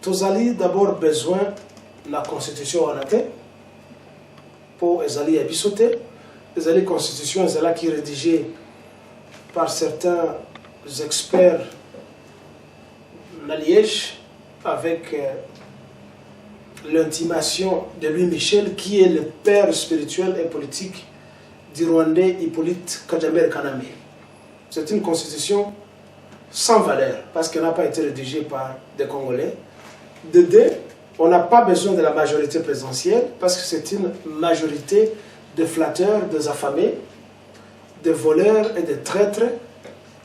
tozali d'abord besoin de la constitution wana te pour ezali ya biso te ezali constitution ezala qui rédigée par certains experts na Liège avec l'intimation de Louis Michel qui est le père spirituel et politique du Rwandais Hippolyte Kagame Kaname. C'est une constitution sans valeur parce qu'elle n'a pas été rédigée par des Congolais. De deux, on n'a pas besoin de la majorité présidentielle parce que c'est une majorité de flatteurs, des affamés, de voleurs et de traîtres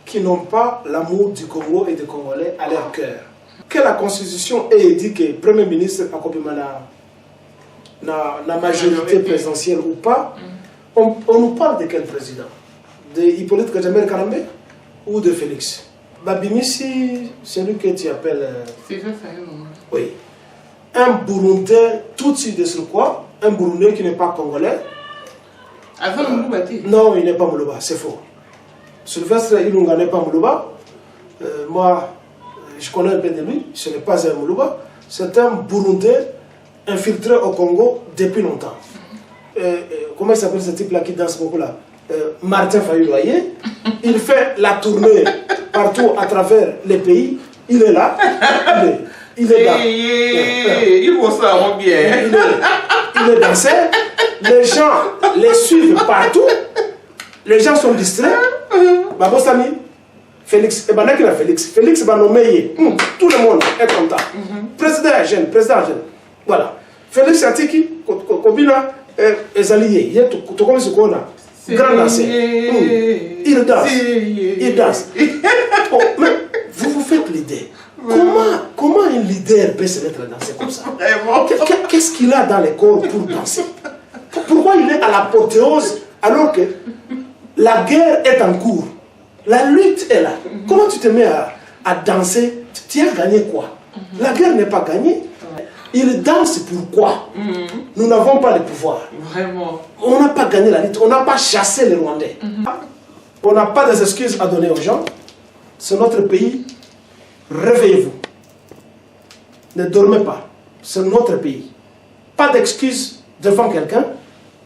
qui n'ont pas l'amour du Congo et des Congolais à leur cœur. Que la Constitution ait dit que le Premier ministre a la majorité présidentielle ou pas, on nous parle de quel président? De Hippolyte Kagame Kaname ou de Félix? Babimisi, celui que tu appelles... Oui. Un Burundais, tout de suite de sur quoi? Un Burundais qui n'est pas congolais. Avant Moulouba? Non, il n'est pas Moulouba, c'est faux. Sylvestre Ilunga n'est pas Moulouba. Moi, je connais un peu de lui, ce n'est pas un Moulouba. C'est un Burundais infiltré au Congo depuis longtemps. Comment il s'appelle ce type-là qui danse beaucoup là? Martin Fayulu-Loyer. Il fait la tournée partout à travers les pays. Il est là. Il est là. Il vaut ça bien. Il est dansé. Les gens les suivent partout. Les gens sont distraits. Babo Sami, Félix, et Banaki la Félix. Félix va nommer. Tout le monde est content. Président jeune, président jeune. Voilà. Félix Atiki, Kobina, Ezalié. Tu connais ce qu'on a? Grand danseur. Il danse. Il danse. Oh, mais vous vous faites l'idée. Comment un leader peut se mettre à danser comme ça? Qu'est-ce qu'il a dans le corps pour danser? Pourquoi il est à l'apothéose alors que la guerre est en cours? La lutte est là. Comment tu te mets à danser? Tu as gagné quoi? La guerre n'est pas gagnée. Il danse pourquoi? Nous n'avons pas le pouvoir. Vraiment. On n'a pas gagné la lutte. On n'a pas chassé les Rwandais. On n'a pas des excuses à donner aux gens. C'est notre pays. Réveillez-vous. Ne dormez pas. C'est notre pays. Pas d'excuses devant quelqu'un.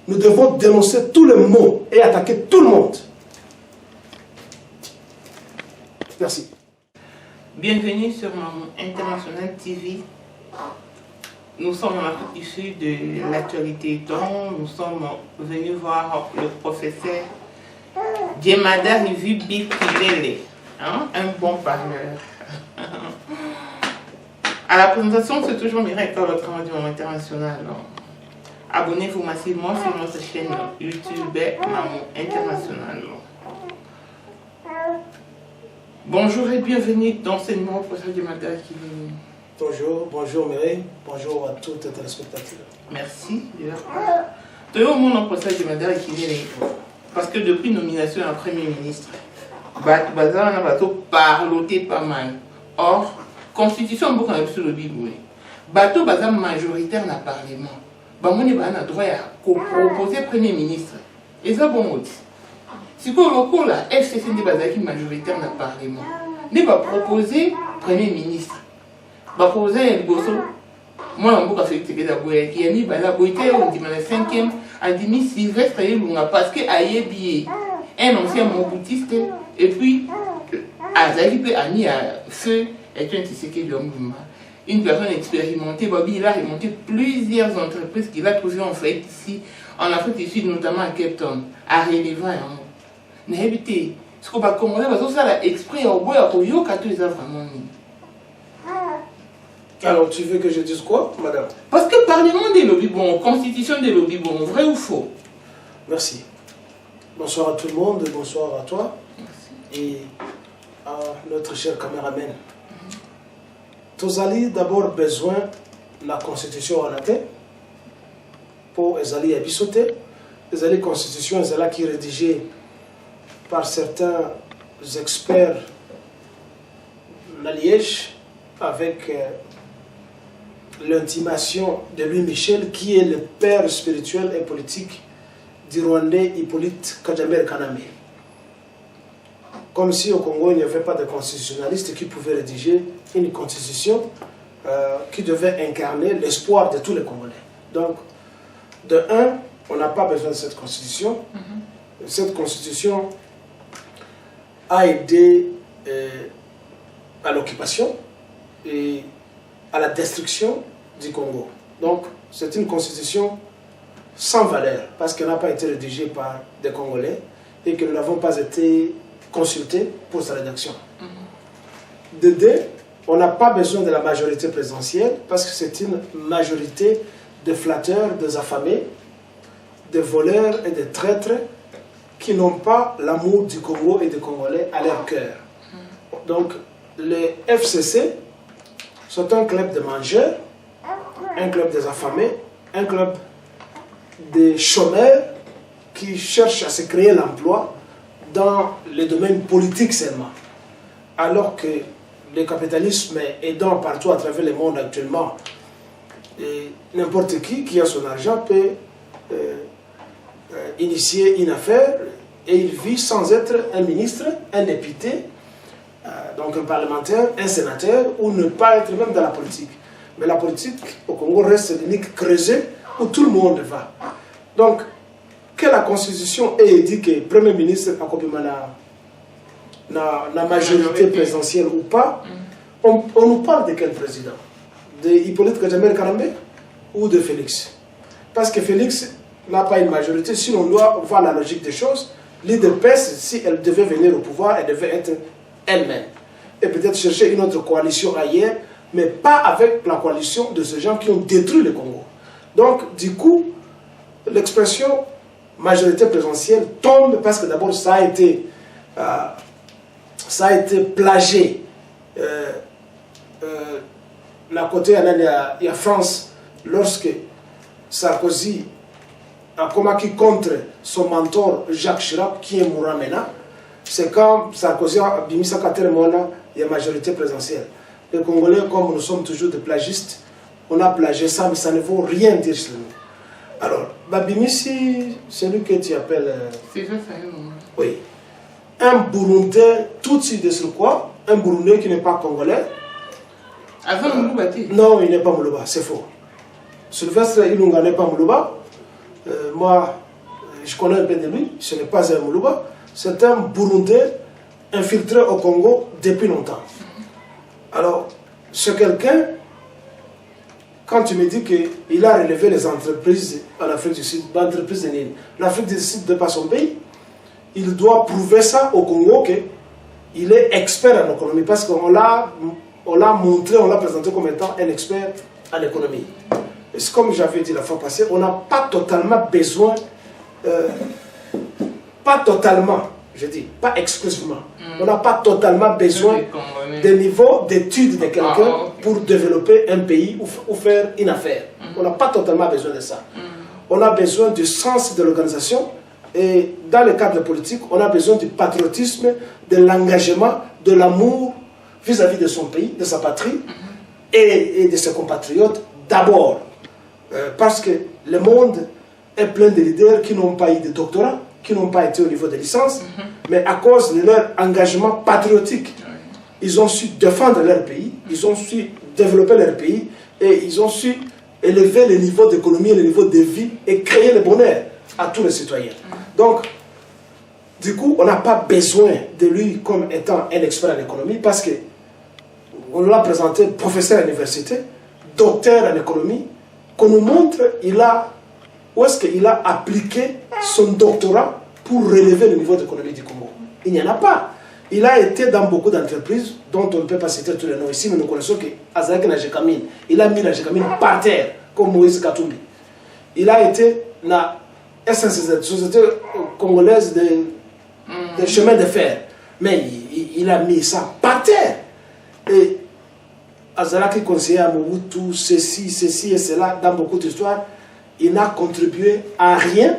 Nous devons dénoncer tous les maux et attaquer tout le monde. Merci. Bienvenue sur Maman International TV. Nous sommes en Afrique du Sud de l'actualité. Donc, nous sommes venus voir le professeur Djemada Rivu Bikilele, un bon parleur. À la présentation, c'est toujours Mireille par le travail du Maman International. Abonnez-vous massivement sur notre chaîne YouTube Maman International. Bonjour et bienvenue dans ce numéro professeur Djemada Bikilele. Bonjour Mireille, bonjour à tous les téléspectateurs. Merci. Tout le monde en procès de Madame Kinele. Parce que depuis nomination à Premier ministre, Bazar n'a parloté pas mal. Or, constitution beaucoup sur le Bible. Bateau Bazar majoritaire n'a parlement. Bamoni a droit à proposer Premier ministre. Et ça bon aussi. Si vous avez là, FCC n'est pas majoritaire n'a parlement. N'est pas proposer Premier ministre. Bah pour vous avez moi on peut faire que d'abord qui a mis la beauté on dit le 5e a dit Sylvestre Ilunga parce que ayebi un ancien moboutiste et puis Azali peut a mis à feu et un Tshisekedi de mouvement une personne expérimentée Babi il a remonté plusieurs entreprises qu'il a trouvées en fait ici en Afrique du Sud notamment à Cape Town à relevant n'habité ce qu'on va commander parce que ça l'a exprès au bout à Koyoka tous les vraiment mis. Alors, tu veux que je dise quoi, madame? Parce que parlement des lobbies bon, constitution des lobbies bon, vrai ou faux? Merci. Bonsoir à tout le monde, bonsoir à toi. Merci. Et à notre cher caméraman. Tozali d'abord besoin de la constitution en latin pour ezali abisote. Ezali constitution ezala qui est rédigée par certains experts de Liège avec l'intimation de Louis Michel qui est le père spirituel et politique du Rwandais Hippolyte Kagame Kaname. Comme si au Congo il n'y avait pas de constitutionnaliste qui pouvait rédiger une constitution qui devait incarner l'espoir de tous les Congolais. Donc, de un, on n'a pas besoin de cette constitution. Cette constitution a aidé à l'occupation et à la destruction du Congo. Donc, c'est une constitution sans valeur parce qu'elle n'a pas été rédigée par des Congolais et que nous n'avons pas été consultés pour sa rédaction. De deux, on n'a pas besoin de la majorité présidentielle parce que c'est une majorité de flatteurs, des affamés, de voleurs et de traîtres qui n'ont pas l'amour du Congo et des Congolais à leur cœur. Donc, les FCC sont un club de mangeurs, un club des affamés, un club des chômeurs qui cherchent à se créer l'emploi dans les domaines politiques seulement. Alors que le capitalisme est aidant partout à travers le monde actuellement, n'importe qui a son argent peut initier une affaire et il vit sans être un ministre, un député, donc un parlementaire, un sénateur, ou ne pas être même dans la politique. Mais la politique au Congo reste l'unique creuset où tout le monde va. Donc, que la Constitution ait dit que le Premier ministre a copié la majorité présidentielle ou pas, on nous parle de quel président? De Hippolyte Kagame ou de Félix? Parce que Félix n'a pas une majorité. Si l'on doit voir la logique des choses, l'IDPS, si elle devait venir au pouvoir, elle devait être elle-même. Et peut-être chercher une autre coalition ailleurs, mais pas avec la coalition de ces gens qui ont détruit le Congo. Donc, du coup, l'expression majorité présidentielle tombe parce que d'abord, ça a été plagié. La côté, il y a France, lorsque Sarkozy a combattu contre son mentor Jacques Chirac, qui est mourant maintenant, c'est quand Sarkozy a mis sa catégorie, il y a majorité présidentielle. Les Congolais, comme nous sommes toujours des plagistes, on a plagié ça, mais ça ne vaut rien dire sur nous. Alors, Babimissi, celui que tu appelles... C'est ça, c'est un... Oui. Un Burundais, tout de suite de sur quoi? Un Burundais qui n'est pas Congolais. Avant Moulouba, non, il n'est pas Moulouba, c'est faux. Sylvestre Ilunga n'est pas Moulouba. Moi, je connais un peu de lui, ce n'est pas un Moulouba. C'est un Burundais infiltré au Congo depuis longtemps. Alors, c'est quelqu'un, quand tu me dis qu'il a relevé les entreprises en Afrique du Sud, l'entreprise de Nîmes, l'Afrique du Sud n'est pas son pays, il doit prouver ça au Congo qu'il est expert en économie, parce qu'on l'a montré, on l'a présenté comme étant un expert en économie. Et comme j'avais dit la fois passée, on n'a pas totalement besoin, pas totalement, je dis, pas exclusivement, on n'a pas totalement besoin des niveaux d'études de quelqu'un pour développer un pays ou faire une affaire. On n'a pas totalement besoin de ça. On a besoin du sens de l'organisation et dans le cadre politique, on a besoin du patriotisme, de l'engagement, de l'amour vis-à-vis de son pays, de sa patrie et de ses compatriotes d'abord. Parce que le monde est plein de leaders qui n'ont pas eu de doctorat, qui n'ont pas été au niveau de licence, mais à cause de leur engagement patriotique, ils ont su défendre leur pays, ils ont su développer leur pays et ils ont su élever le niveau d'économie, le niveau de vie et créer le bonheur à tous les citoyens. Donc, du coup, on n'a pas besoin de lui comme étant un expert en économie parce que on l'a présenté professeur à l'université, docteur en économie, qu'on nous montre où est-ce qu'il a appliqué son doctorat pour relever le niveau d'économie du Congo. Il n'y en a pas. Il a été dans beaucoup d'entreprises dont on ne peut pas citer tous les noms ici, mais nous connaissons qu'Azak Najekamine, il a mis Najekamine par terre, comme Moïse Katumbi. Il a été dans SNCZ, Société Congolaise de chemin de fer, mais il a mis ça par terre. Et Azalaki conseiller à Mobutu, ceci et cela, dans beaucoup d'histoires, il n'a contribué à rien,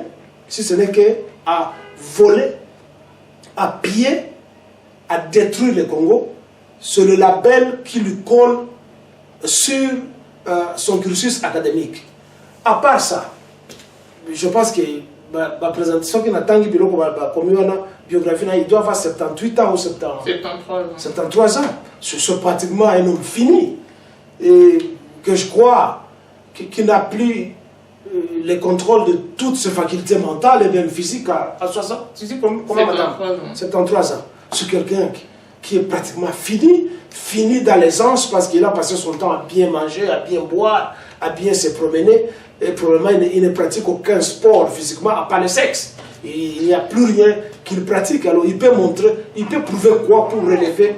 si ce n'est qu'à voler, à piller, à détruire le Congo, sur le label qui lui colle sur son cursus académique. À part ça, je pense que la présentation qui n'a pas eu de biographie, il doit avoir 78 ans ou 73 ans. C'est pratiquement un homme fini. que je crois, qui n'a plus le contrôle de toutes ses facultés mentales et même physiques à 60, comment madame 73 ans. C'est quelqu'un qui est pratiquement fini dans l'aisance parce qu'il a passé son temps à bien manger, à bien boire, à bien se promener. Et probablement, il ne pratique aucun sport physiquement, à part le sexe. Il n'y a plus rien qu'il pratique. Alors, il peut prouver quoi pour relever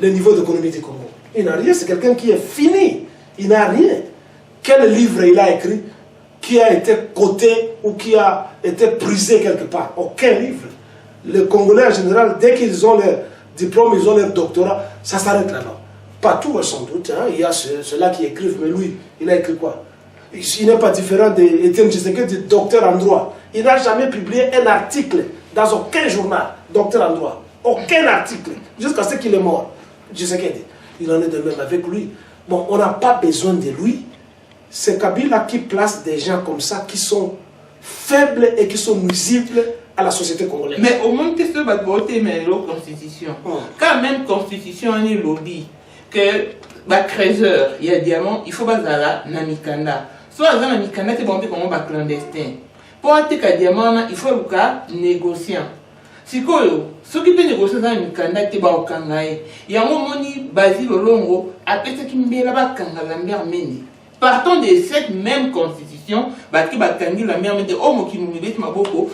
le niveau d'économie du Congo? Il n'a rien, c'est quelqu'un qui est fini. Il n'a rien. Quel livre il a écrit qui a été coté ou qui a été prisé quelque part? Aucun livre. Les Congolais en général, dès qu'ils ont leur diplôme, ils ont leur doctorat, ça s'arrête là-bas. Pas tout, sans doute. Hein. Il y a ceux-là qui écrivent, mais lui, il a écrit quoi? Il n'est pas différent d'Étienne Tshisekedi, du docteur en droit. Il n'a jamais publié un article dans aucun journal, docteur en droit. Aucun article, jusqu'à ce qu'il est mort. Tshisekedi. Il en est de même avec lui. Bon, on n'a pas besoin de lui. C'est Kabila qui place des gens comme ça, qui sont faibles et qui sont nuisibles à la société congolaise. Mais au moins, qu'est-ce que va voter mais la constitution? Quand même, constitution, on est lobby. Que, bah, Crézeur, il y a diamant, il faut bazala, Namikanda. Soit dans Namikanda, c'est bon, comme un clandestin. Pour un diamant, il faut le négociant. Si ceux qui peuvent négocier dans Namikanda, c'est bon, Kangaï. Il y a un moment, Basile Longo, après ce qui me dit là-bas, Kangalambert Meni. Partons de cette même constitution, qui va tanguer la mère de homme qui nous dit Maboko,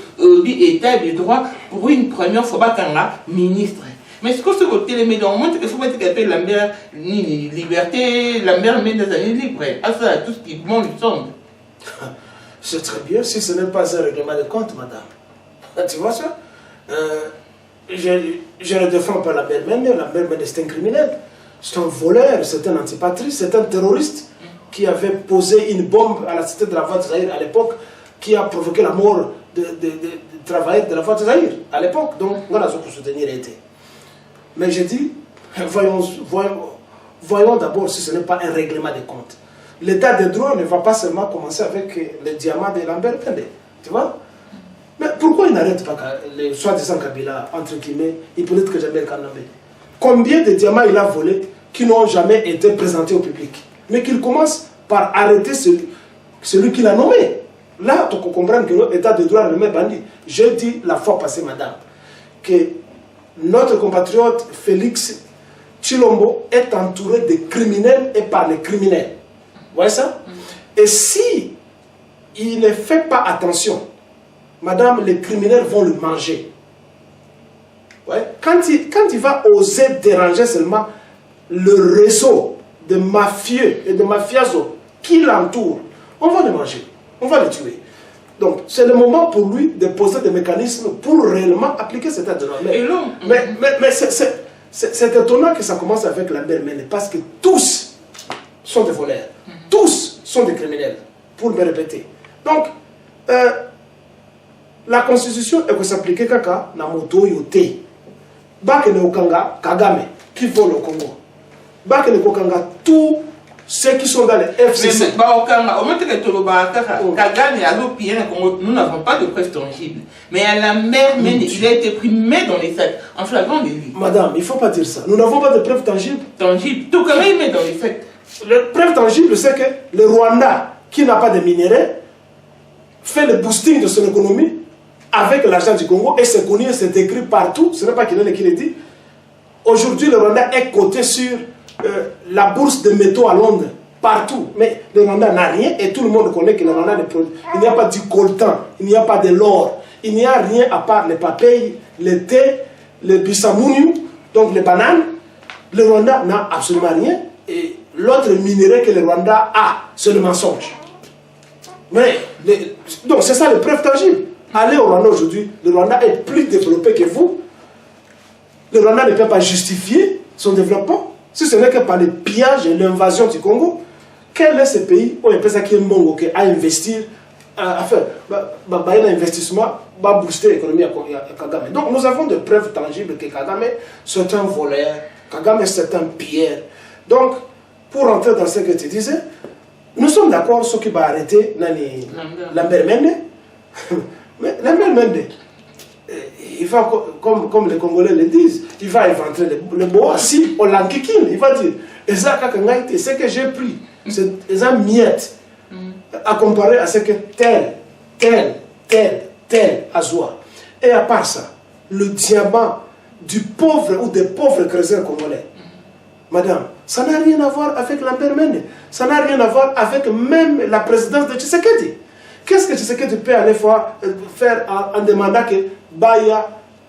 état de droit, pour une première fois, ministre. Mais ce que ce côté les médias, on montre qu'il faut pas qu'appelle la mère ni liberté, la mère met des années libres. À ça, tout ce qui bon lui semble. C'est très bien, si ce n'est pas un règlement de compte, madame. Tu vois ça? Je ne défends pas la mère Mende. La mère Mende, c'est un criminel. C'est un voleur, c'est un antipatriste, c'est un terroriste qui avait posé une bombe à la cité de la Voie de Zaïre à l'époque, qui a provoqué la mort de travailleurs de la Voie de Zaïre à l'époque. Donc voilà ce que soutenir était. Mais je dis, voyons d'abord si ce n'est pas un règlement de compte. L'état de droit ne va pas seulement commencer avec le diamant de Lambert Mende. Tu vois? Mais pourquoi il n'arrête pas les soi-disant Kabila, entre guillemets, Hippolyte Kejamel Kanambe? Combien de diamants il a volé qui n'ont jamais été présentés au public? Mais qu'il commence par arrêter celui qu'il a nommé. Là, tu comprends que l'état de droit remet bandit. Je dis la fois passée, madame, que notre compatriote Félix Tshilombo est entouré de criminels et par les criminels. Vous voyez ça? Et si il ne fait pas attention, madame, les criminels vont le manger. Ouais. Quand il va oser déranger seulement le réseau de mafieux et de mafiosos qui l'entourent, on va le manger, on va le tuer. Donc, c'est le moment pour lui de poser des mécanismes pour réellement appliquer cet état de droit. Mais c'est étonnant que ça commence avec la mère Mende, parce que tous sont des voleurs, tous sont des criminels, pour me répéter. Donc, la constitution est que s'appliquer kaka na moto yote. Bak ne okanga Kagame qui vole au Congo. Bak ne okanga tous ceux qui sont dans les FCC. Mais au moment que Kagame a l'opinion Congo, nous n'avons pas de preuves tangibles. Mais à la mer, il a été pris main dans les sacs, en flagrant délit. Madame, il ne faut pas dire ça. Nous n'avons pas de preuves tangibles. Tangibles. Tout comme il met dans les sacs. La preuve tangible, c'est que le Rwanda, qui n'a pas de minerais, fait le boosting de son économie avec l'argent du Congo, et c'est connu, c'est écrit partout, ce n'est pas qu'il le dit. Aujourd'hui, le Rwanda est coté sur la bourse de métaux à Londres, partout. Mais le Rwanda n'a rien, et tout le monde connaît que le Rwanda ne produit. Il n'y a pas du coltan, il n'y a pas de l'or, il n'y a rien à part les papayes, le thé, le bisamouniou, donc les bananes. Le Rwanda n'a absolument rien, et l'autre minerai que le Rwanda a, c'est le mensonge. Mais, donc c'est ça les preuves tangibles. Allez au Rwanda aujourd'hui, le Rwanda est plus développé que vous. Le Rwanda ne peut pas justifier son développement, si ce n'est que par le pillage et l'invasion du Congo. Quel est ce pays où il peut qui est Mongo qui a investir, à faire un investissement, va booster l'économie à Kagame. Donc nous avons des preuves tangibles que Kagame c'est un voleur, Kagame c'est un pilleur. Donc, pour entrer dans ce que tu disais, nous sommes d'accord sur ce qui va arrêter Lambert Mende. Mais Lambert Mende, il va, comme les Congolais le disent, il va inventer le bois. Si on l'enquiquine, il va dire, ce que j'ai pris, c'est un miette à comparer à ce que tel Azoua. Et à part ça, le diamant du pauvre ou des pauvres chrétiens congolais, madame, ça n'a rien à voir avec l'Empire Mende. Ça n'a rien à voir avec même la présidence de Tshisekedi. Qu'est-ce que Tshisekedi peut aller faire en demandant que Baya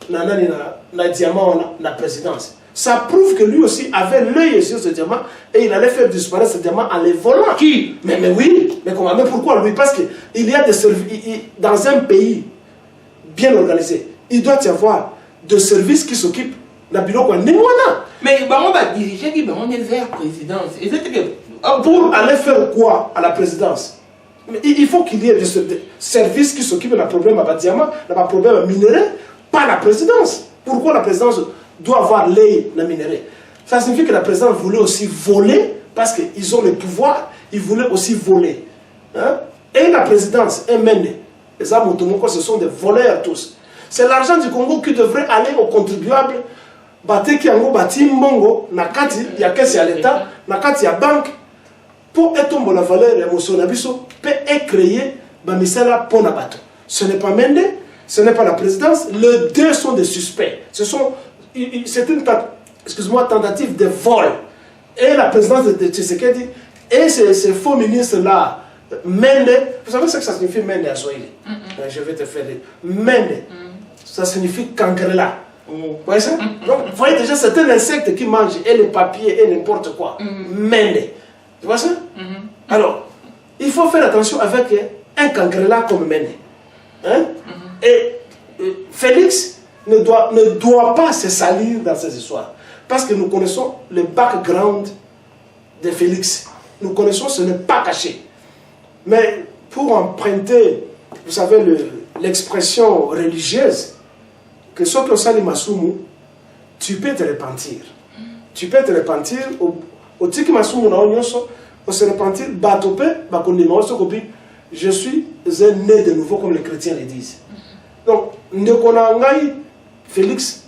na diamant na présidence? Ça prouve que lui aussi avait l'œil sur ce diamant et il allait faire disparaître ce diamant en les volant. Qui? Mais oui, mais comment? Mais pourquoi lui? Parce qu'il y a des services dans un pays bien organisé. Il doit y avoir des services qui s'occupent de la bureau. Mais on va diriger qui on est vers la présidence. Pour aller faire quoi à la présidence? Mais il faut qu'il y ait des services qui s'occupent de la problème à diamant, de la problème minerai, pas la présidence. Pourquoi la présidence doit avoir l'œil dans le minerai? Ça signifie que la présidence voulait aussi voler, parce qu'ils ont le pouvoir, ils voulaient aussi voler. Hein? Et la présidence, et Mende, les Amotomoko, ce sont des voleurs tous. C'est l'argent du Congo qui devrait aller aux contribuables. Bate qui yango bati mongo na kati ya caisse à l'État, na kati ya banque pour étomber la valeur émotionnelle biso peut créer ba misala pour na bato. Ce n'est pas Mende, ce n'est pas la présidence, les deux sont des suspects. C'est une tentative de vol. Et la présidence de Tshisekedi et ces faux ministres là, Mende, vous savez ce que ça signifie Mende à Swahili? Je vais te faire Mende. Ça signifie Kangrela. Vous voyez ça? Donc, vous voyez déjà, c'est un insecte qui mange et le papier et n'importe quoi. Mende. Tu vois ça? Alors, il faut faire attention avec un Kangrela comme Mende. Hein? Et Félix ne doit pas se salir dans ces histoires. Parce que nous connaissons le background de Félix. Nous connaissons, ce n'est pas caché. Mais pour emprunter, vous savez, l'expression religieuse, que ce que ça masumu, tu peux te repentir. Tu peux te repentir au tiki masumu na onyoso, on se repentir batope bakondima osokopi, je suis un né de nouveau comme les chrétiens le disent. Donc ndekona ngai Félix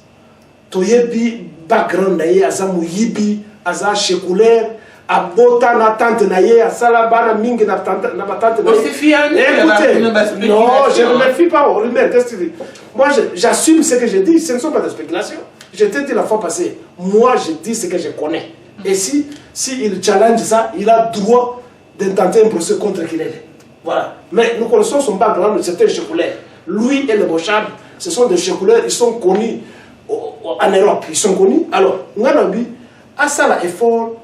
toyebi background naye azamu yibi aza séculaire abota na tante naye asala bana mingi na tante na batante naye. Écoutez, non, je ne me fie pas aux rumeurs. Qu'est-ce que tu dis? Moi, j'assume ce que je dis. Ce ne sont pas des spéculations. Je t'ai dit la fois passée. Moi, je dis ce que je connais. Et si il challenge ça, il a droit d'intenter un procès contre Kilele. Voilà. Mais nous connaissons son background de certains séculaires. Lui et le Bochab, ce sont des séculaires. Ils sont connus en Europe. Ils sont connus. Alors, Nganabi a ça l'effort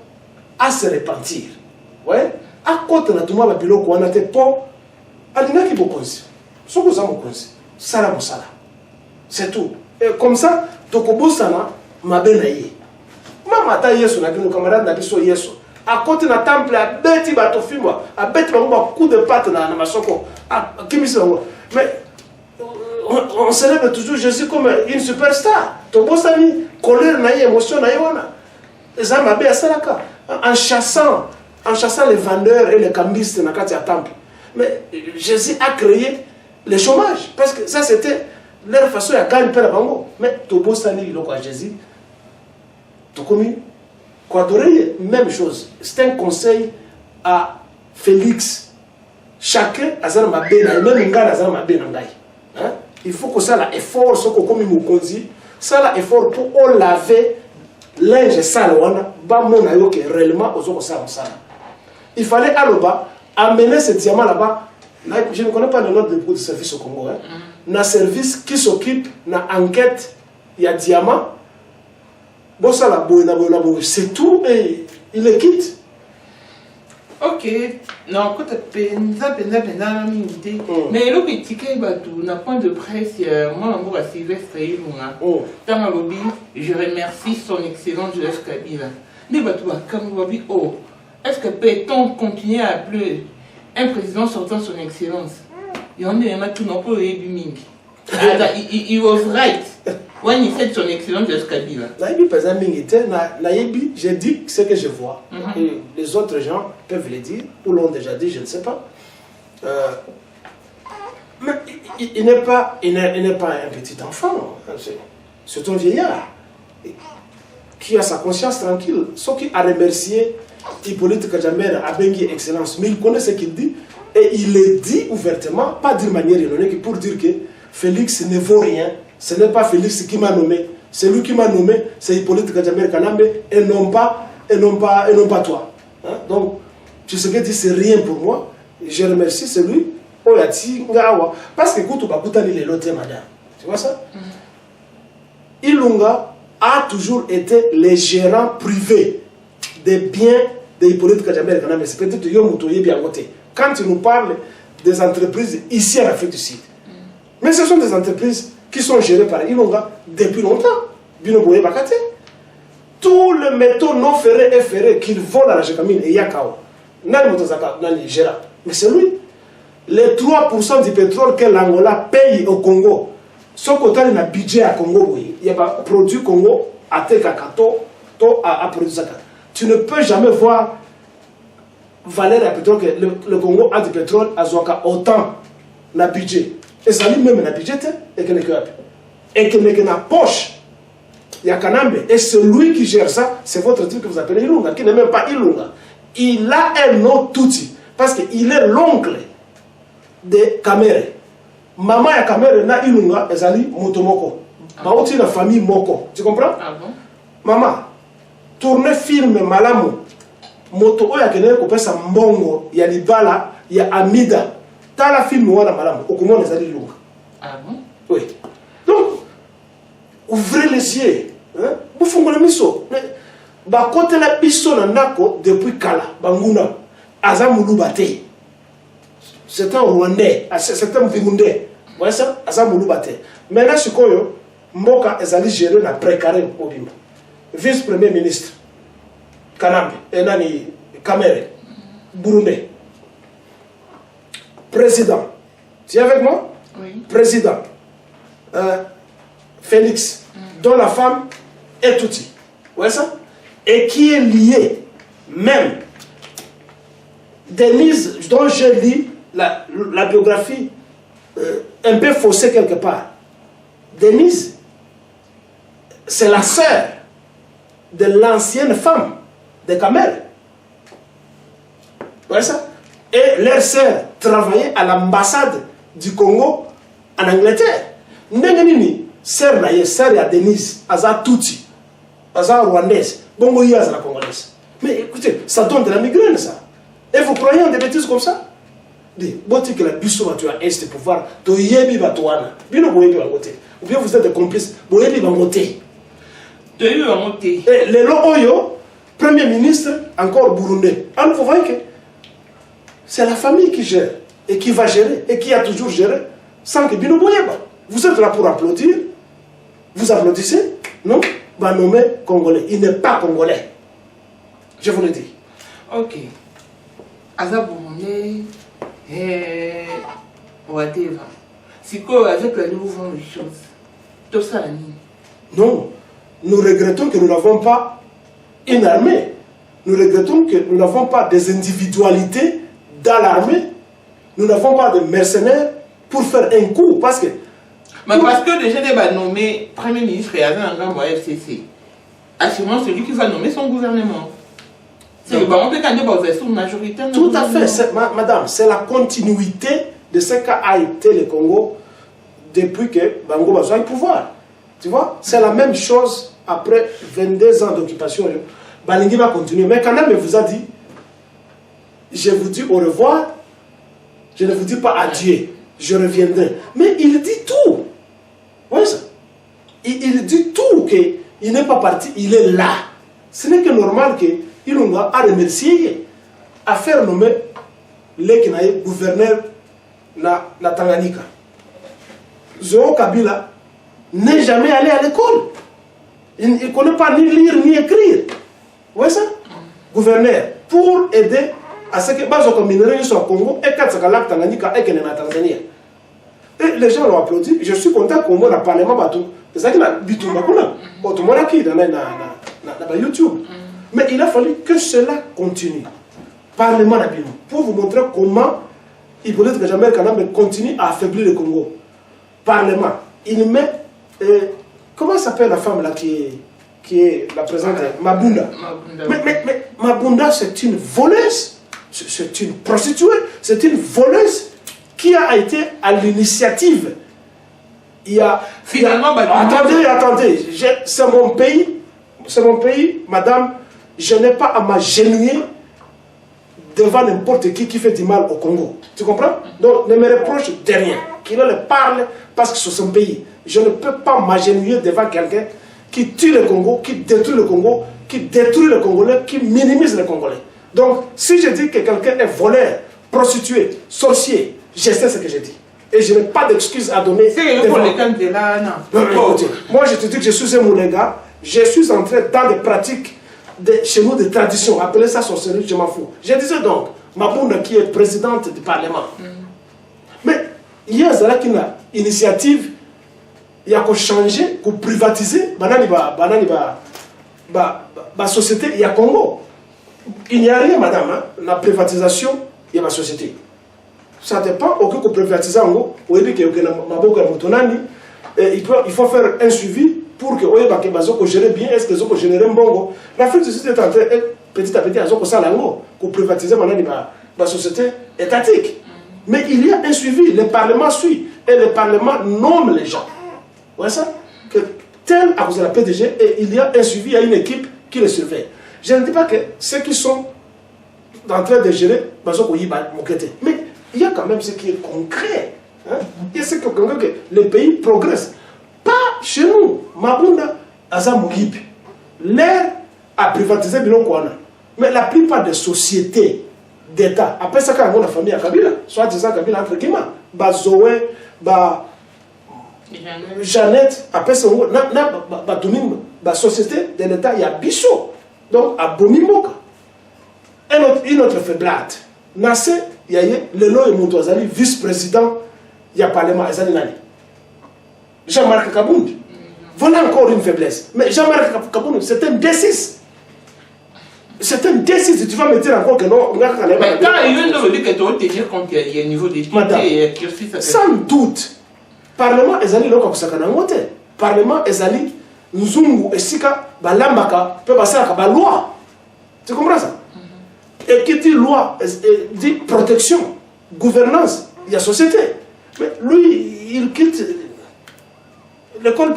à se repentir. Ouais. À côté de tout le monde, on a été pour Alina qui bokonzi. Ce que vous avez bokonzi. Sala mosala. C'est tout. Et comme ça, Tokobo Sana m'a benaye. Maman ta yeso na nos camarades na biso yeso. À côté na temple à beti batofimwa, à beti ba coup de patte na masoko. Ah, kimisi ngo. Mais on célèbre toujours Jésus comme une superstar. Tobo Sani colère na émotion na yona. Ça m'a bé salaka en chassant les vendeurs et les cambistes dans le temple. Mais Jésus a créé le chômage. Parce que ça, c'était leur façon de gagner per bango. Mais Tobo Sani, il a Jésus. Tokomi, Kwadoreye, même chose. C'est un conseil à Félix. Chacun a sa mabé, même Nga a sa mabé nangai. Il faut que ça ait effort, ce qu'on comme Mukonzi, ça ait effort pour laver linge sale, réellement aux autres sale. Il fallait à l'Oba amener ce diamant là-bas. Je ne connais pas le nom de service au Congo. Un service qui s'occupe de l'enquête, il y a diamant. C'est tout et il le quitte. Ok, non, quand tu as mais le petit n'a point de presse, moi, on va Sylvestre et dans le lobby, je remercie son excellence Joseph Kabila. Mais est-ce que peut-on continuer à appeler un président sortant son excellence? Il y en a tout non plus he was right when he said son excellence Joseph Kabila. J'ai dit ce que je vois. Et les autres gens peuvent le dire, ou l'ont déjà dit, je ne sais pas. Mais il n'est pas un petit enfant, c'est un vieillard qui a sa conscience tranquille. Ce qui a remercié Hippolyte Kajamber a béni excellence, mais il connaît ce qu'il dit et il le dit ouvertement, pas d'une manière ironique, pour dire que Félix ne vaut rien. Ce n'est pas Félix qui m'a nommé, c'est lui qui m'a nommé, c'est Hippolyte Kajamber Kanambe et non pas toi. Hein? Donc, tu sais que dit c'est rien pour moi. Je remercie celui parce que madame. Tu vois ça? Ilunga a toujours été le gérant privé des biens de Hippolyte Kajamber Kanambe. C'est peut-être bien côté. Quand tu nous parles des entreprises ici en Afrique du Sud, mais ce sont des entreprises qui sont gérées par Ilunga depuis longtemps. Binoboye Bakate. Tous les métaux non ferrés et ferrés qu'ils volent à la Jekamine et Yakao. Mais c'est lui. Les 3% du pétrole que l'Angola paye au Congo, ce côté il y a un budget à Congo, il y a un produit Congo à Tekakato, à produire ça. Tu ne peux jamais voir valeur à pétrole que le Congo a du pétrole à Zouaka autant na budget. Et ça lui même na budget et que ne poche. Il y a Kanambe. Et celui qui gère ça, c'est votre truc que vous appelez Ilunga, qui n'est même pas Ilunga. Il a un autre outil. Parce qu'il est l'oncle de Kamere. Maman ya Kamere na Ilunga, ezali Motomoko. Baouti la famille Moko. Tu comprends? Ah bon? Maman, tourner film malamu. Moto oya kene ko pesa mbongo ya libala ya Amida. Tala film wana malamu. Okumona ezali Ilunga. Ah bon? Oui. Donc, ouvrez les yeux. Hein? Vous faites le miso. Ba côté la biso na ndako depuis kala banguna azamulu bate. C'est un Rwandais, c'est un Burundais. Vous voyez ça? Azamulu bate. Maintenant sikoyo mboka ezali géré na précaré obima. Vice-premier ministre Kanambe enani Kamere Burundais. Président. Tu es avec moi? Oui. Président. Félix, dont la femme est outil. Vous voyez ça? Et qui est lié, même, Denise, dont j'ai lu la biographie un peu faussée quelque part. Denise, c'est la sœur de l'ancienne femme de Kamel. Vous voyez ça? Et leur sœur travaillait à l'ambassade du Congo en Angleterre. Nengenini, sœur naye, sœur à Denise, Aza Touti, Aza Rwandaise, Bongo Yaz la Congolaise. Mais écoutez, ça donne de la migraine ça. Et vous croyez en des bêtises comme ça? Dis, botti que la biso va tuer est pouvoir, to yebi va toana, bino boyebi va voter. Ou bien vous êtes des complices, boyebi va voter. Tu as eu à monter. Et le Oyo, Premier ministre, encore burundais. Alors vous voyez que c'est la famille qui gère, et qui va gérer, et qui a toujours géré, sans que bino boyeba. Vous êtes là pour applaudir, vous applaudissez, non? Va nommer Congolais. Il n'est pas Congolais. Je vous le dis. Ok. Azabouné, whatever. Si quoi avec la nouvelle chose, tout ça la mine. Non. Nous regrettons que nous n'avons pas une armée. Nous regrettons que nous n'avons pas des individualités dans l'armée. Nous n'avons pas de mercenaires pour faire un coup. Parce que mais parce que déjà, il va nommer Premier ministre et Azan Ngambo à FCC. Assurément, celui qui va nommer son gouvernement. C'est le baron de majoritaire. Tout à fait, madame, c'est la continuité de ce qu'a été le Congo depuis que Bango Bazoua est pouvoir. Tu vois, c'est la même chose après 22 ans d'occupation. Balingi va continuer. Mais quand même, il vous a dit, je vous dis au revoir, je ne vous dis pas adieu, je reviendrai. Mais il dit tout. Oui, ça. Il dit tout, qu'il n'est pas parti, il est là. Ce n'est que normal que Ilunga a remercié à faire nommer le gouverneur de la Tanganyika. Zoho Kabila n'est jamais allé à l'école. Il ne connaît pas ni lire ni écrire. Vous voyez ça? Gouverneur, pour aider à ce que Bazoka Minere soit au Congo et Katsakalak Tanganyika et Kenen à Tanzanie. Et les gens l'ont applaudi. Je suis content qu'on m'a parlé ma bateau. C'est ça qu'il a bitumba kuna. Automona qui dans YouTube. Mais il a fallu que cela continue. Parlement d'Abino pour vous montrer comment Hippolyte Kajamel Kanambe continue à affaiblir le Congo. Parlement, il met... comment s'appelle la femme là qui est la présidente? Mabunda. Mais Mabunda, c'est une voleuse, c'est une prostituée, c'est une voleuse qui a été à l'initiative. Finalement, attendez, c'est mon pays, madame, je n'ai pas à m'agenouiller devant n'importe qui fait du mal au Congo. Tu comprends? Donc ne me reproche de rien, qu'il le parle parce que c'est son pays. Je ne peux pas m'agenouiller devant quelqu'un qui tue le Congo, qui détruit le Congo, qui détruit le Congolais, qui minimise les Congolais. Donc si je dis que quelqu'un est voleur, prostitué, sorcier, je sais ce que je dis. Et je n'ai pas d'excuses à donner. Moi, je te dis que je suis un Moulenga. Je suis entré dans des pratiques chez nous, des traditions. Appelez ça sorcellerie, je m'en fous. Je disais donc, Mabunda qui est présidente du Parlement. Mais il y a une initiative, il y a qu'à changer, qu'à privatiser, la société, il y a Congo. Il n'y a rien, madame, hein, la privatisation, il y a ma société. Ça dépend, au que privatiser en gros, il faut faire un suivi pour que les gérer bien, est-ce que les gérer un bon. L'Afrique du Sud est en train, petit à petit, pour privatiser la société étatique. Mais il y a un suivi, le Parlement suit, et le Parlement nomme les gens. Vous voyez ça? Que tel à cause de la PDG, et il y a un suivi, il y a une équipe qui le surveille. Je ne dis pas que ceux qui sont en train de gérer, mais il y a quand même ce qui est concret. Hein? Il y a ce qui est concret que le pays progresse. Pas chez nous. Mabunda, Aza Mugibi. L'air a privatisé Bilokwana. Mais la plupart des sociétés d'État, après ça, quand on a la famille à Kabila, soit disant Kabila entre guillemets, Zoé, Jeannette, après ça, la société de l'État, il y a Bissot. Donc, à Bomimoka. Une autre faiblade. Nassé, il y a le nom de Moutouazali, vice-président, il y a Parlement, Jean-Marc Kabound. Voilà encore une faiblesse. Mais Jean-Marc Kabound, c'est un D6. C'est un D6. Tu vas me dire encore que non. Mais quand il vient de me dire que tu vas tenir compte qu'il y a un niveau d'équité, sans doute. Parlement, Ezali, Parlement, Ezali, Nzungu, Esika, Balambaka, peut passer à la loi. Tu comprends ça? Et qui dit loi, dit protection, gouvernance, il y a société. Mais lui, il quitte l'école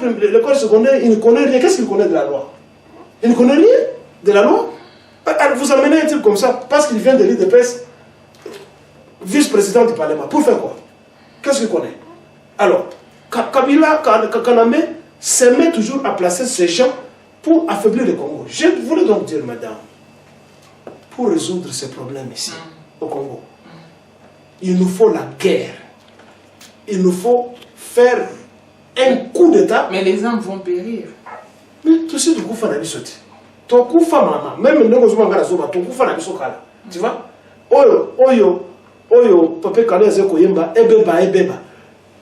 secondaire, il ne connaît rien. Qu'est-ce qu'il connaît de la loi? Il ne connaît rien de la loi. Vous amenez un type comme ça, parce qu'il vient de l'île de presse, vice-président du Parlement. Pour faire quoi? Qu'est-ce qu'il connaît? Alors, Kabila Kanambe se met toujours à placer ces gens pour affaiblir le Congo. Je voulais donc dire, madame, pour résoudre ces problèmes ici, au Congo, il nous faut la guerre. Il nous faut faire un coup d'État. Mais les hommes vont périr. Mais tu sais, tu coup n'a pas ton coup fa maman, même non ton coup fa n'a pas. Tu vois? Oyo, papa Kale Zeko Yemba, ebeba.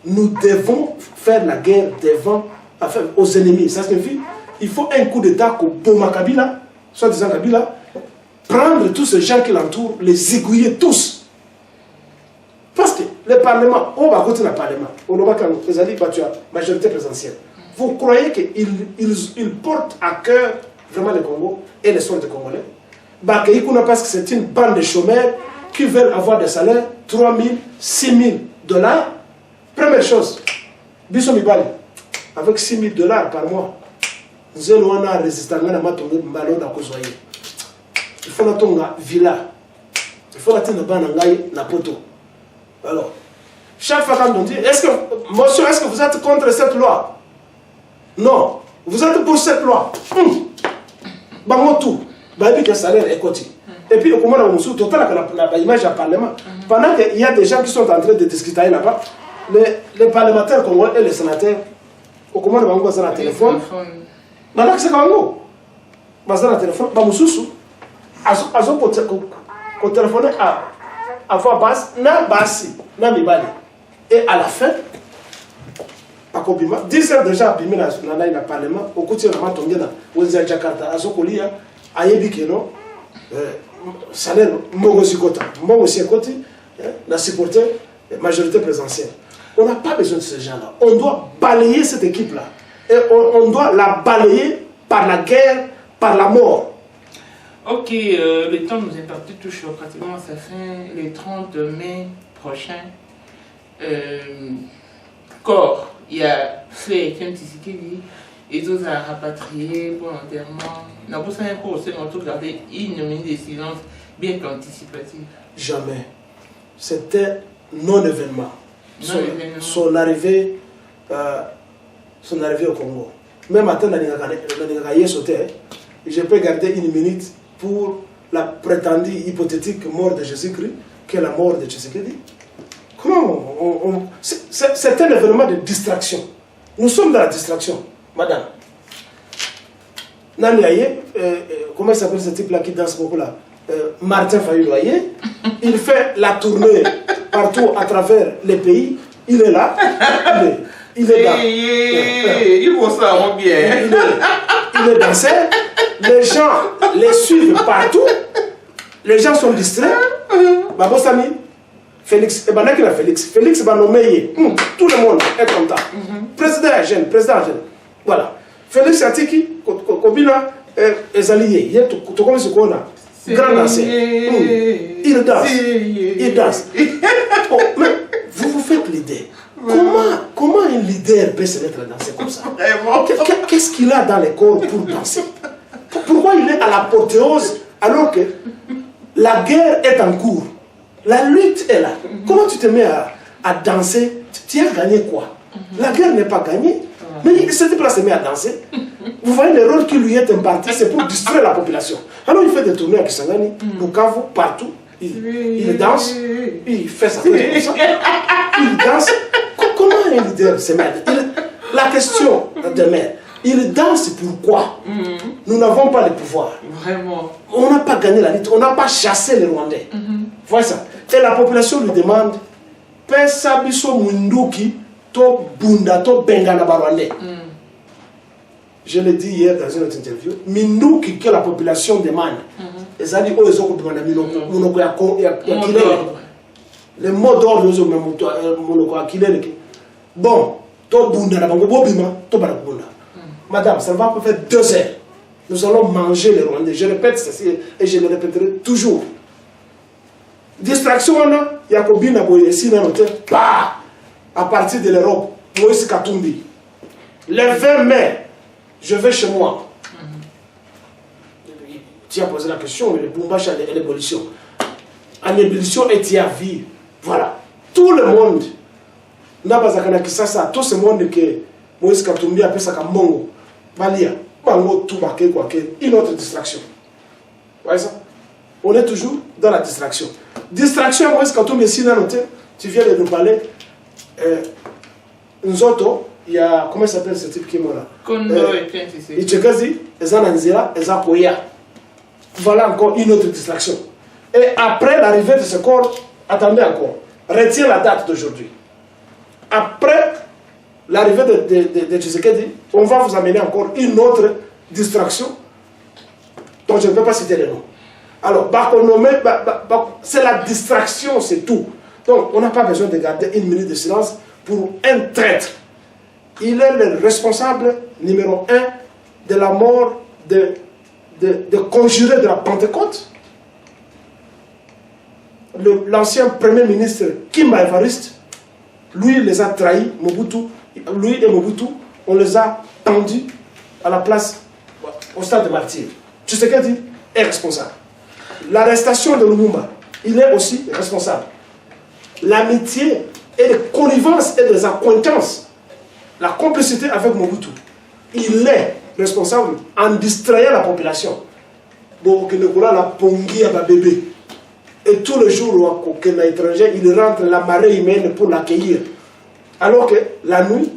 Nous devons faire la guerre aux ennemis. Ça signifie il faut un coup d'État pour Boma Kabila, soit disant Kabila, prendre tous ces gens qui l'entourent, les aiguiller tous. Parce que le Parlement, on va côté le Parlement, on va quand les alliés battus à majorité présidentielle. Vous croyez qu'ils portent à cœur vraiment le Congo et les sols des Congolais? Parce que c'est une bande de chômeurs qui veulent avoir des salaires 3 000, 6 000 $. Première chose, Bissot Mibali, avec 6 000 $ par mois, nous allons résister à la ballon d'Akozoye. Il faut la villa. Il faut la na poto. Alors, chaque fois qu'on dit, monsieur, est-ce que vous êtes contre cette loi? Non. Vous êtes pour cette loi. Bangotou. Babi que salaire est côté. Et puis, au moment où nous total la image à Parlement, pendant qu'il y a des gens qui sont en train de discuter là-bas, les parlementaires congolais et les sénateurs, au moment où on va téléphone, maintenant que c'est comme nous, on va téléphone, on va téléphoner à voix basse, na mibali. Et à la fin, 10 heures déjà abîmé dans le Parlement, au côté de la Matongena, au Jakarta, à Sokolia, à Yebikeno, salaire Mongosikota, n'a supporté la majorité présidentielle. On n'a pas besoin de ces gens-là. On doit balayer cette équipe-là. Et on doit la balayer par la guerre, par la mort. Ok, le temps nous est parti touche pratiquement à sa fin, le 30 mai prochain. Corps, il y a Frère Etienne Tshisekedi, ils ont rapatrié pour l'enterrement. N'a pas ça encore aussi, on doit garder une minute de silence bien qu'anticipatif. Jamais. C'était non-événement. Son arrivée au Congo. Même à temps, je peux garder une minute pour la prétendue hypothétique mort de Jésus-Christ, qui est la mort de Tshisekedi. Comment c'est un événement de distraction. Nous sommes dans la distraction, madame. Naniaye, comment il s'appelle ce type-là qui danse beaucoup là? Martin Fayou-Loyer. Il fait la tournée partout à travers les pays. Il est là. Il est là. Il faut ça bien. Il est dansé. Les gens les suivent partout. Les gens sont distraits. Babo Sami, Félix, Félix va nommer. Tout le monde est content. Président jeune. Voilà. Félix Atiki, Kobina, est allié. Il est tout comme ce qu'on a. Grand danseur. Il danse. Oh, mais vous faites l'idée. Comment un leader peut se mettre à danser comme ça? Qu'est-ce qu'il a dans les corps pour danser? Pourquoi il est à l'apothéose alors que la guerre est en cours? La lutte est là. Comment tu te mets à danser? Tu as gagné quoi? La guerre n'est pas gagnée. Mais ce type-là se met à danser. Vous voyez le rôle qui lui est imparti, c'est pour distraire la population. Alors il fait des tournées à Kisangani, Bukavu, partout. Il danse, il fait sa tête comme ça. Il danse. Comment un leader se met? La question de maire, il danse pourquoi? Nous n'avons pas le pouvoir. Vraiment. On n'a pas gagné la lutte, on n'a pas chassé les Rwandais. Voilà ça. Et la population lui demande Pesa biso munduki to bunda to bengana barwandais. Je l'ai dit hier dans une autre interview. Minduki que la population demande. Les alliés ont le mot d'ordre bon, to bunda na bango bobima to bana bunda. Madame, ça va faire 2 heures. Nous allons manger les Rwandais. Je répète ceci et je le répéterai toujours. Distraction, il y a Kobina Boyesi dans l'hôtel. À partir de l'Europe, Moïse Katumbi. Le 20 mai, je vais chez moi. Tu as posé la question, le Bumbacha est en ébullition. En ébullition et tu as vu. Voilà. Tout le monde. Tout ce monde que Moïse Katumbi a appelé ça comme Mongo. Balia. Bango, tout marqué, quoi. Une autre distraction. Vous voyez ça? On est toujours dans la distraction. Distraction, Moïse Katumbi, ici dans l'hôtel, tu viens de nous parler. Nous autres, il y a, comment il s'appelle ce type qui est mort là? Kondo et Pientissé. Ichekazi, Ezananzira, Ezakoya. Voilà encore une autre distraction. Et après l'arrivée de ce corps, attendez encore, retiens la date d'aujourd'hui. Après l'arrivée de Tshisekedi, on va vous amener encore une autre distraction dont je ne peux pas citer les noms. Alors, c'est la distraction, c'est tout. Donc, on n'a pas besoin de garder une minute de silence pour un traître. Il est le responsable numéro 1 de la mort de conjurés de la Pentecôte. L'ancien premier ministre Kimba Evariste, lui, les a trahis, Mobutu. Lui et Mobutu, on les a pendus à la place, au stade de martyrs. Tu sais qu'elle dit? Est responsable. L'arrestation de Lumumba, il est aussi responsable. L'amitié et les connivences et les accointances, la complicité avec Mobutu, il est responsable en distrayant la population. Bon, la pongi à bébé. Et tous les jours, aucun étranger, il rentre la marée humaine pour l'accueillir. Alors que la nuit,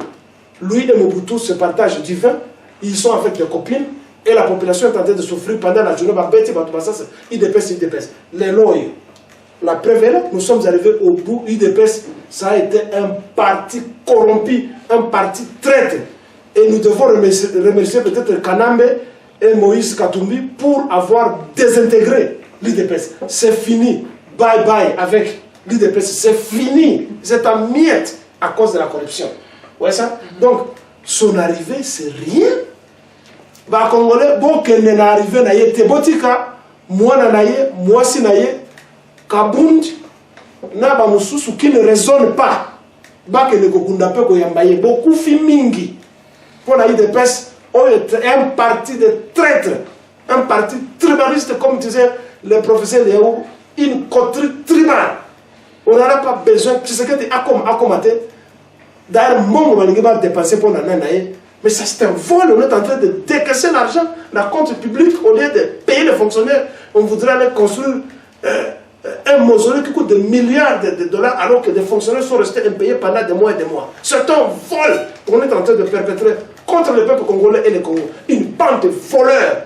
lui et Mobutu se partagent du vin, ils sont avec des copines, et la population est en train de souffrir pendant la journée. Il dépasse. Les lois. La preuve est là, nous sommes arrivés au bout. UDPS, ça a été un parti corrompu, un parti traître. Et nous devons remercier peut-être Kanambe et Moïse Katumbi pour avoir désintégré l'UDPS. C'est fini. Bye bye avec l'UDPS, c'est fini. C'est en miettes à cause de la corruption. Vous voyez ça? Donc, son arrivée, c'est rien. Bah, Congolais, bon, qu'elle n'est arrivée, naïe, Tebotika, moi, naïe, moi, si naïe, Kabund, Naba Moussou, qui ne raisonne pas. Bah, que le Gokundape, Koyambaye, beaucoup Fimingi. Pour la UDPS, un parti de traîtres, un parti tribaliste, comme disait le professeur Léo, une coterie tribale. On n'en a pas besoin, tu sais que tu as combattu. D'ailleurs, mon va dépenser pour la nanaïe. Mais ça, c'est un vol. On est en train de décaisser l'argent dans le compte public. Au lieu de payer les fonctionnaires, on voudrait aller construire un mausolée qui coûte des milliards de dollars alors que des fonctionnaires sont restés impayés pendant des mois et des mois. C'est un vol qu'on est en train de perpétrer contre le peuple congolais et les Congolais. Une bande de voleurs.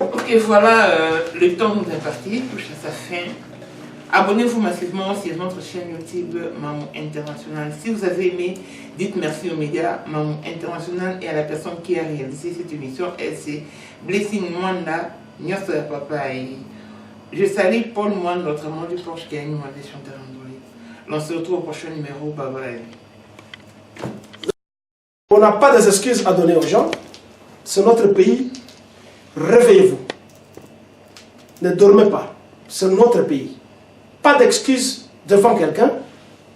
Ok, voilà, le temps nous est parti, touche à sa fin. Abonnez-vous massivement sur notre chaîne YouTube Mamou International. Si vous avez aimé, dites merci aux médias Mamou International et à la personne qui a réalisé cette émission. Elle c'est Blessing Mwanda, Nyosa Papaï. Je salue Paul Moine, notre amant du Porsche qui a animé des chanteurs Android. On se retrouve au prochain numéro. Bye bye. On n'a pas d'excuses à donner aux gens. C'est notre pays. Réveillez-vous. Ne dormez pas. C'est notre pays. Pas d'excuses devant quelqu'un.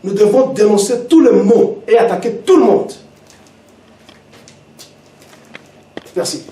Nous devons dénoncer tous les maux et attaquer tout le monde. Merci.